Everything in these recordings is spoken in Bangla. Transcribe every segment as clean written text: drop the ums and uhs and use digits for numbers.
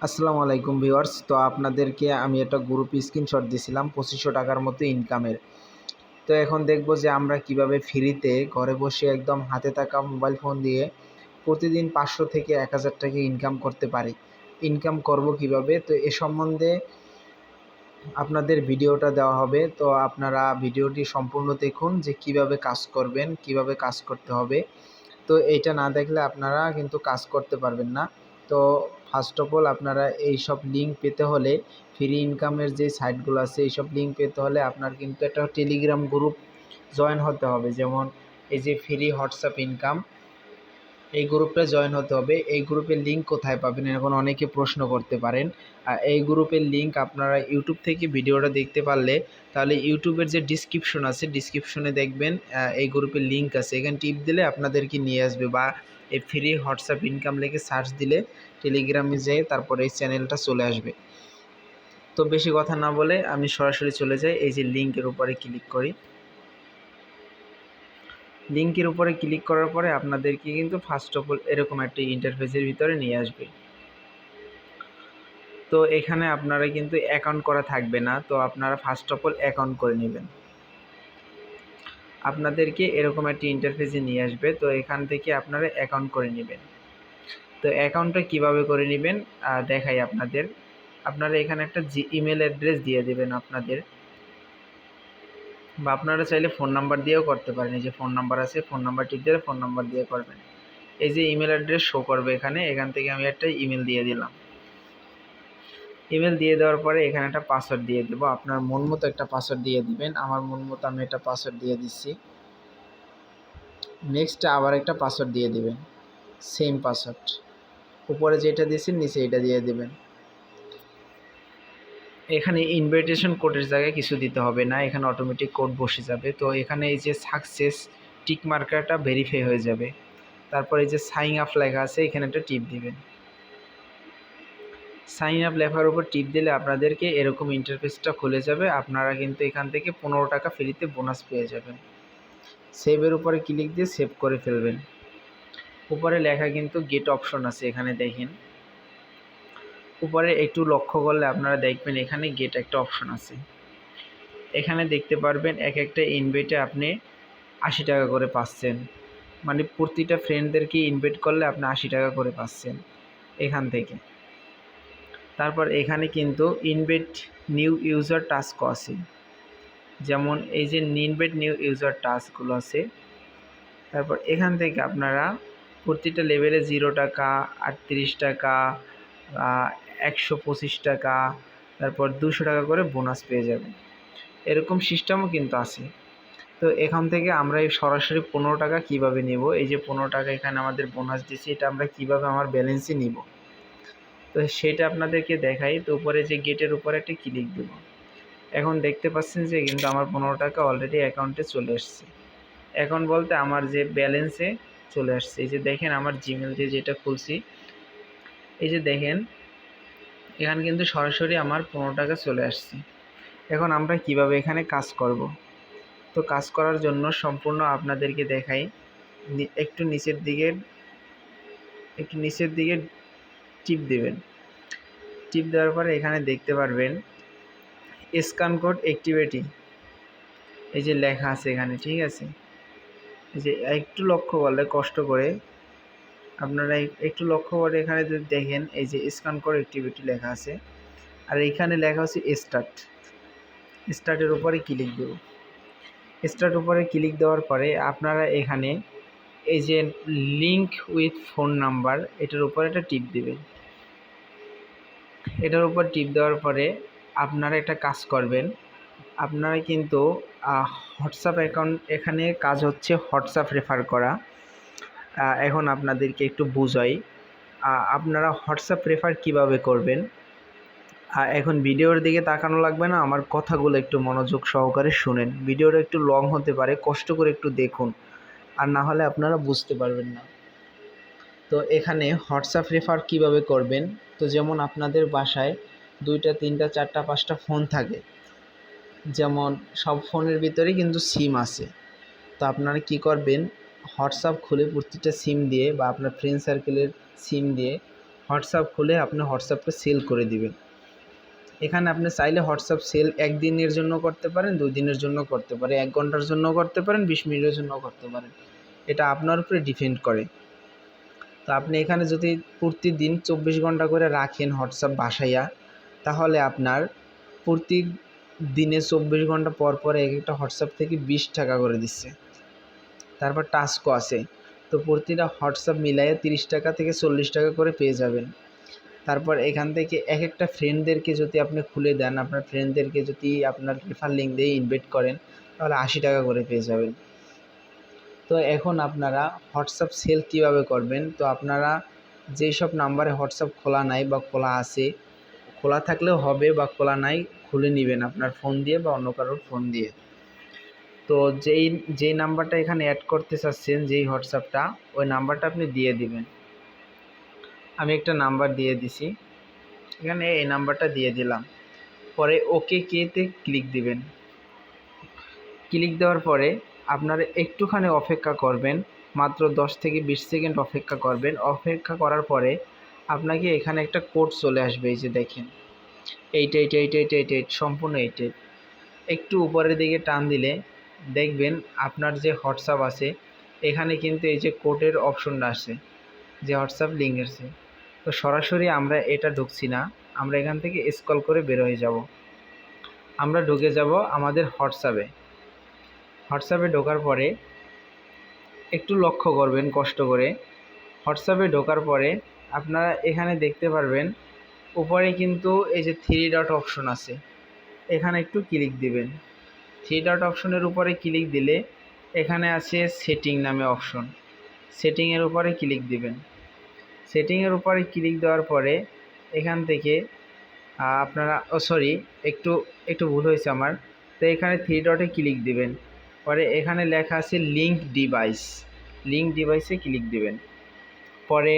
আসসালামু আলাইকুম ভিউয়ার্স। তো আপনাদেরকে আমি একটা গ্রুপ স্ক্রিনশট দিছিলাম ২৫০০ টাকার মতো ইনকামের। তো এখন দেখব যে আমরা কিভাবে ফ্রিতে ঘরে বসে একদম হাতে থাকা মোবাইল ফোন দিয়ে প্রতিদিন ৫০০ থেকে ১,০০০ টাকা ইনকাম করতে পারি। ইনকাম করব কিভাবে? তো এ সম্বন্ধে আপনাদের ভিডিওটা দেওয়া হবে। তো আপনারা ভিডিওটি সম্পূর্ণ দেখুন যে কিভাবে কাজ করবেন, কিভাবে কাজ করতে হবে। তো এইটা না দেখলে আপনারা কিন্তু কাজ করতে পারবেন না। তো ফার্স্ট অফ অল আপনারা এইসব লিঙ্ক পেতে হলে ফ্রি ইনকামের যে সাইটগুলো আছে এইসব লিঙ্ক পেতে হলে আপনার কিন্তু একটা টেলিগ্রাম গ্রুপ জয়েন হতে হবে। যেমন এই যে ফ্রি হোয়াটসঅ্যাপ ইনকাম, এই গ্রুপটা জয়েন হতে হবে। এই গ্রুপের লিঙ্ক কোথায় পাবেন এখন অনেকে প্রশ্ন করতে পারেন। এই গ্রুপের লিঙ্ক আপনারা ইউটিউব থেকে ভিডিওটা দেখতে পারলে তাহলে ইউটিউবের যে ডিসক্রিপশন আছে ডিসক্রিপশনে দেখবেন এই গ্রুপের লিঙ্ক আছে, এখানে টিপ দিলে আপনাদেরকে নিয়ে আসবে, বা এই ফ্রি হোয়াটসঅ্যাপ ইনকাম লিখে সার্চ দিলে টেলিগ্রামে যেয়ে তারপরে এই চ্যানেলটা চলে আসবে। তো বেশি কথা না বলে আমি সরাসরি চলে যাই, এই যে লিঙ্কের উপরে ক্লিক করি। লিঙ্কের উপরে ক্লিক করার পরে আপনাদেরকে কিন্তু ফার্স্ট অফ অল এরকম একটা ইন্টারফেসের ভিতরে নিয়ে আসবে। তো এখানে আপনারা কিন্তু অ্যাকাউন্ট করা থাকবে না, তো আপনারা ফার্স্ট অফ অল অ্যাকাউন্ট করে নেবেন। আপনাদেরকে এরকম একটা ইন্টারফেসে নিয়ে আসবে, তো এখান থেকে আপনারা অ্যাকাউন্ট করে নেবেন। তো অ্যাকাউন্টটা কিভাবে করে নেবেন দেখাই আপনাদের। আপনারা এখানে একটা ইমেল অ্যাড্রেস দিয়ে দেবেন আপনাদের, বা আপনারা চাইলে ফোন নাম্বার দিয়েও করতে পারেন। এই যে ফোন নাম্বার আছে, ফোন নাম্বার টিপ দিলে ফোন নাম্বার দিয়ে করবেন। এই যে ইমেল অ্যাড্রেস শো করবে এখানে, এখান থেকে আমি একটা ইমেল দিয়ে দিলাম। ইমেল দিয়ে দেওয়ার পরে এখানে একটা পাসওয়ার্ড দিয়ে দেবো। আপনার মন মতো একটা পাসওয়ার্ড দিয়ে দিবেন। আমার মন মতো আমি একটা পাসওয়ার্ড দিয়ে দিচ্ছি। নেক্সট আবার একটা পাসওয়ার্ড দিয়ে দিবেন, সেম পাসওয়ার্ড। উপরে যেটা দিয়েছেন নিচে এটা দিয়ে দেবেন। এখানে ইনভাইটেশন কোডের জায়গায় কিছু দিতে হবে না, এখানে অটোমেটিক কোড বসে যাবে। তো এখানে এই যে সাকসেস টিক মার্কারটা ভেরিফাই হয়ে যাবে। তারপর এই যে সাইন আপ লেখা আছে এখানে একটা টিপ দিবেন। সাইন আপ লেখার উপর টিপ দিলে আপনাদেরকে এরকম ইন্টারফেসটা খুলে যাবে। আপনারা কিন্তু এখান থেকে ১৫ টাকা ফ্রিতে বোনাস পেয়ে যাবেন। সেভের উপরে ক্লিক দিয়ে সেভ করে ফেলবেন। উপরে লেখা কিন্তু গেট অপশন আছে, এখানে দেখেন। উপরে একটু লক্ষ্য করলে আপনারা দেখবেন এখানে গেট একটা অপশন আছে। এখানে দেখতে পারবেন এক একটা ইনভাইটে আপনি ৮০ টাকা করে পাচ্ছেন। মানে প্রতিটা ফ্রেন্ডদেরকে ইনভাইট করলে আপনি ৮০ টাকা করে পাচ্ছেন এখান থেকে। তারপর এখানে কিন্তু ইনভাইট নিউ ইউজার টাস্কও আছে। যেমন এই যে ইনভাইট নিউ ইউজার টাস্কগুলো আছে। তারপর এখান থেকে আপনারা প্রতিটা লেভেলে 0 টাকা, ৩৮ টাকা, ১২৫ টাকা, তারপর ২০০ টাকা করে বোনাস পেয়ে যাবেন। এরকম সিস্টেমও কিন্তু আছে। তো এখান থেকে আমরা এই সরাসরি ১৫ টাকা কীভাবে নেব, এই যে ১৫ টাকা এখানে আমাদের বোনাস দিচ্ছে, এটা আমরা কীভাবে আমার ব্যালেন্সে নিব, তো সেটা আপনাদেরকে দেখাই। তো উপরে যে গেটের উপরে একটা ক্লিক দেব। এখন দেখতে পাচ্ছেন যে কিন্তু আমার ১৫ টাকা অলরেডি অ্যাকাউন্টে চলে এসছে। অ্যাকাউন্ট বলতে আমার যে ব্যালেন্সে চলে আসছে। এই যে দেখেন আমার জিমেল দিয়ে যেটা খুলছি, এই যে দেখেন এখানে কিন্তু সরাসরি আমার ১৫ টাকা চলে আসছে। এখন আমরা কিভাবে এখানে কাজ করব, তো কাজ করার জন্য সম্পূর্ণ আপনাদেরকে দেখাই। একটু নিচের দিকে টিপ দেবেন। টিপ দেওয়ার পরে এখানে দেখতে পারবেন স্ক্যান কোড অ্যাক্টিভিটি, এই যে লেখা আছে এখানে, ঠিক আছে। এই যে একটু লক্ষ্য করলে কষ্ট করে আপনারা একটু লক্ষ্য করে এখানে যদি দেখেন এই যে স্ক্যান কোড অ্যাক্টিভিটি লেখা আছে, আর এইখানে লেখা হচ্ছে স্টার্টের উপরে ক্লিক দেব। স্টার্ট উপরে ক্লিক দেওয়ার পরে আপনারা এখানে এই যে লিঙ্ক উইথ ফোন নাম্বার এটার উপর একটা টিপ দেবেন। এটার উপর টিপ দেওয়ার পরে আপনারা একটা কাজ করবেন। আপনারা কিন্তু হোয়াটসঅ্যাপ অ্যাকাউন্ট, এখানে কাজ হচ্ছে হোয়াটসঅ্যাপ রেফার করা। এখন আপনাদেরকে একটু বুঝাই আপনারা হোয়াটসঅ্যাপ রেফার কিভাবে করবেন। এখন ভিডিওর দিকে তাকানো লাগবে না, আমার কথাগুলো একটু মনোযোগ সহকারে শুনেন। ভিডিওটা একটু লং হতে পারে, কষ্ট করে একটু দেখুন, আর না হলে আপনারা বুঝতে পারবেন না। তো এখানে হোয়াটসঅ্যাপ রেফার কিভাবে করবেন, তো যেমন আপনাদের বাসায় 2টা 3টা 4টা 5টা ফোন থাকে, যেমন সব ফোনের ভিতরেই কিন্তু সিম আছে। তো আপনারা কি করবেন, হোয়াটসঅ্যাপ খুলে প্রতিটা সিম দিয়ে বা আপনার ফ্রেন্ড সার্কেলের সিম দিয়ে হোয়াটসঅ্যাপ খুলে আপনি হোয়াটসঅ্যাপটা সেল করে দিবেন। এখানে আপনি চাইলে হোয়াটসঅ্যাপ সেল 1 দিনের জন্য করতে পারেন, 2 দিনের জন্য করতে পারেন, 1 ঘন্টার জন্য করতে পারেন, 20 মিনিটের জন্য করতে পারেন। এটা আপনার উপরে ডিপেন্ড করে। তো আপনি এখানে যদি প্রতিদিন 24 ঘন্টা করে রাখেন হোয়াটসঅ্যাপ বাসাইয়া, তাহলে আপনার প্রতি দিনে 24 ঘন্টা পর পর এক একটা হোয়াটসঅ্যাপ থেকে 20 টাকা করে দিচ্ছে। তারপর টাস্কও আছে। তো প্রতিটা হোয়াটসঅ্যাপ মিলাইয়ে 30 টাকা থেকে 40 টাকা করে পেয়ে যাবেন। তারপর এখান থেকে এক একটা ফ্রেন্ডদেরকে যদি আপনি খুলে দেন, আপনার ফ্রেন্ডদেরকে যদি আপনার রেফার লিঙ্ক দিয়ে ইনভাইট করেন, তাহলে 80 টাকা করে পেয়ে যাবেন। তো এখন আপনারা হোয়াটসঅ্যাপ সেল কীভাবে করবেন? তো আপনারা যেই সব নাম্বারে হোয়াটসঅ্যাপ খোলা নাই বা খোলা আছে, খোলা থাকলেও হবে বা খোলা নাই, খুলে নেবেন আপনার ফোন দিয়ে বা অন্য কারোর ফোন দিয়ে। তো যেই নাম্বারটা এখানে অ্যাড করতে চাচ্ছেন, যেই হোয়াটসঅ্যাপটা, ওই নাম্বারটা আপনি দিয়ে দিবেন। আমি একটা নাম্বার দিয়ে দিছি, এখানে এই নাম্বারটা দিয়ে দিলাম। পরে ওকে কেতে ক্লিক দিবেন। ক্লিক দেওয়ার পরে আপনারা একটুখানি অপেক্ষা করবেন, মাত্র 10 থেকে 20 সেকেন্ড অপেক্ষা করবেন। অপেক্ষা করার পরে আপনাকে এখানে একটা কোড চলে আসবে, এই যে দেখেন 888888 সম্পূর্ণ 88। একটু উপরের দিকে টান দিলে দেখবেন আপনার যে হোয়াটসঅ্যাপ আছে এখানে কিন্তু এই যে কোডের অপশনটা আসে, যে হোয়াটসঅ্যাপ লিঙ্ক আছে। তো সরাসরি আমরা এটা ঢুকছি না, আমরা এখান থেকে স্ক্রল করে বের হয়ে যাব। আমরা ঢুকে যাব আমাদের হোয়াটসঅ্যাপে ঢোকার পরে একটু লক্ষ্য করবেন কষ্ট করে। হোয়াটসঅ্যাপে ঢোকার পরে আপনারা এখানে দেখতে পারবেন উপরে কিন্তু এই যে 3 ডট অপশন আছে, এখানে একটু ক্লিক দিবেন। 3 ডট অপশনের উপরে ক্লিক দিলে এখানে আছে সেটিং নামে অপশন, সেটিংয়ের উপরে ক্লিক দিবেন। সেটিংয়ের উপরে ক্লিক দেওয়ার পরে এখান থেকে আপনারা একটু ভুল হয়েছে আমার। তো এখানে 3 ডটে ক্লিক দিবেন, পরে এখানে লেখা আছে লিঙ্ক ডিভাইসে ক্লিক দিবেন। পরে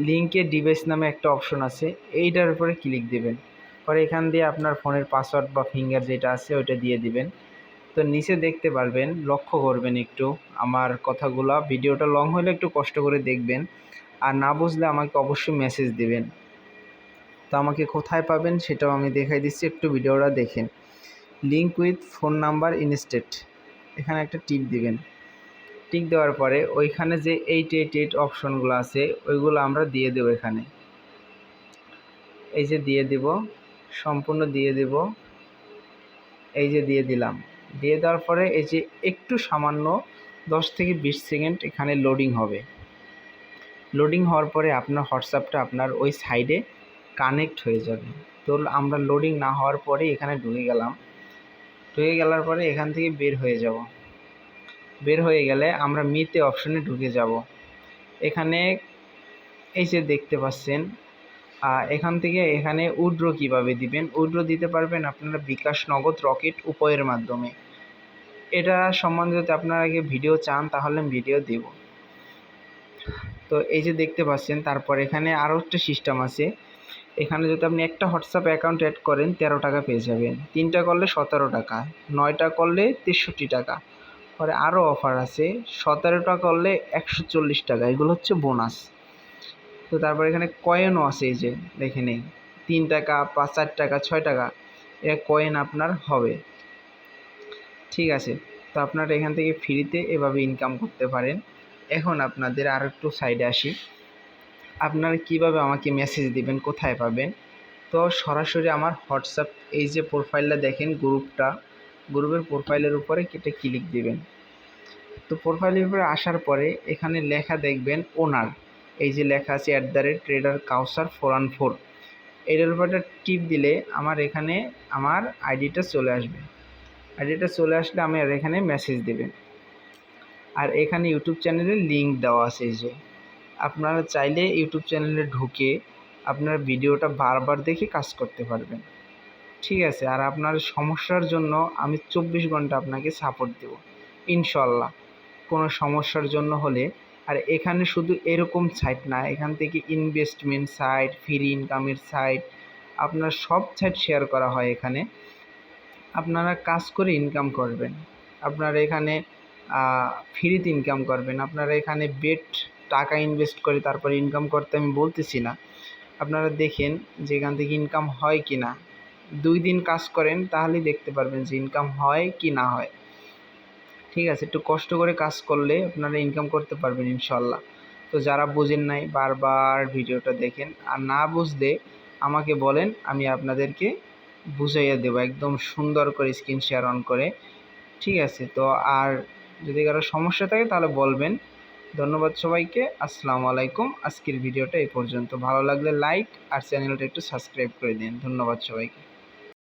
লিঙ্কের ডিভাইস নামে একটা অপশন আছে, এইটার উপরে ক্লিক দিবেন। পরে এখান দিয়ে আপনার ফোনের পাসওয়ার্ড বা ফিঙ্গার যেটা আছে ওইটা দিয়ে দিবেন। তো নিচে দেখতে পারবেন, লক্ষ্য করবেন একটু আমার কথাগুলো, ভিডিওটা লং হলে একটু কষ্ট করে দেখবেন, আর না বুঝলে আমাকে অবশ্যই মেসেজ দিবেন। তো আমাকে কোথায় পাবেন সেটাও আমি দেখাই দিচ্ছি, একটু ভিডিওটা দেখেন। Link with phone number instead, এখানে একটা টিক দিবেন। টিক দেওয়ার পরে ওইখানে যে 888 অপশনগুলো আছে ওইগুলো আমরা দিয়ে দেব এখানে, এই যে দিয়ে দেব, সম্পূর্ণ দিয়ে দেব, এই যে দিয়ে দিলাম। দিয়ে দেওয়ার পরে এই যে একটু সামান্য 10 থেকে 20 সেকেন্ড এখানে লোডিং হবে। লোডিং হওয়ার পরে আপনার হোয়াটসঅ্যাপটা আপনার ওই সাইডে কানেক্ট হয়ে যাবে। তো আমরা লোডিং না হওয়ার পরে এখানে ঢুকে গেলার পরে এখান থেকে বের হয়ে গেলে আমরা মিতে অপশনে ঢুকে যাব। এখানে এই যে দেখতে পাচ্ছেন, এখান থেকে এখানে উইথড্র কীভাবে দিবেন, উইথড্র দিতে পারবেন আপনারা বিকাশ, নগদ, রকেট উপায়ের মাধ্যমে। এটা সম্বন্ধে যদি আপনারা আগে ভিডিও চান তাহলে আমি ভিডিও দেব। তো এই যে দেখতে পাচ্ছেন, তারপর এখানে আরও একটা সিস্টেম আছে। এখানে যদি আপনি একটা হোয়াটসঅ্যাপ অ্যাকাউন্ট অ্যাড করেন 13 টাকা পেয়ে যাবেন, 3টা করলে 17 টাকা, 9টা করলে 63 টাকা। পরে আরও অফার আছে, 17টা করলে 140 টাকা, এগুলো হচ্ছে বোনাস। তো তারপর এখানে কয়েনও আছে, এই যে দেখে নেই 3 টাকা, 4 টাকা, 6 টাকা, এ কয়েন আপনার হবে। ঠিক আছে, তো আপনারা এখান থেকে ফ্রিতে এভাবে ইনকাম করতে পারেন। এখন আপনাদের আর একটু সাইডে আসি, আপনারা কিভাবে আমাকে মেসেজ দিবেন, কোথায় পাবেন? তো সরাসরি আমার হোয়াটসঅ্যাপ এই যে প্রোফাইলটা দেখেন, গ্রুপের প্রোফাইলের উপরে কেটে ক্লিক দিবেন। তো প্রোফাইলের উপরে আসার পরে এখানে লেখা দেখবেন ওনার, এই যে লেখা আছে @trader kausar 414, এটার উপরে টিপ দিলে আমার এখানে আমার আইডিটা চলে আসবে। আইডিটা চলে আসলে আমি আর এখানে মেসেজ দেবেন। আর এখানে ইউটিউব চ্যানেলের লিঙ্ক দেওয়া আছে, এই যে আপনারা চাইলে ইউটিউব চ্যানেলে ঢুকে আপনার ভিডিওটা বারবার দেখে কাজ করতে পারবেন। ঠিক আছে, আর আপনার সমস্যার জন্য আমি 24 ঘন্টা আপনাকে সাপোর্ট দেব ইনশাল্লাহ, কোনো সমস্যার জন্য হলে। আর এখানে শুধু এরকম সাইট না, এখান থেকে ইনভেস্টমেন্ট সাইট, ফ্রি ইনকামের সাইট, আপনার সব সাইট শেয়ার করা হয় এখানে। আপনারা কাজ করে ইনকাম করবেন, আপনারা এখানে ফ্রিতে ইনকাম করবেন, আপনারা এখানে বেট টাকা ইনভেস্ট করে তারপরে ইনকাম করতে আমি বলতেছি না। আপনারা দেখেন যে এখান থেকে ইনকাম হয় কি না। 2 দিন কাজ করেন তাহলেই দেখতে পারবেন যে ইনকাম হয় কি না হয়। ঠিক আছে, একটু কষ্ট করে কাজ করলে আপনারা ইনকাম করতে পারবেন ইনশাল্লাহ। তো যারা বোঝেন নাই বারবার ভিডিওটা দেখেন, আর না বুঝলে আমাকে বলেন, আমি আপনাদেরকে বুঝাইয়া দেবো একদম সুন্দর করে স্ক্রিন শেয়ার অন করে। ঠিক আছে, তো আর যদি কারো সমস্যা থাকে তাহলে বলবেন। ধন্যবাদ সবাইকে। আসসালামু আলাইকুম। আজকের ভিডিওটা এই পর্যন্ত। ভালো লাগলে লাইক আর চ্যানেলটা একটু সাবস্ক্রাইব করে দিন। ধন্যবাদ সবাইকে।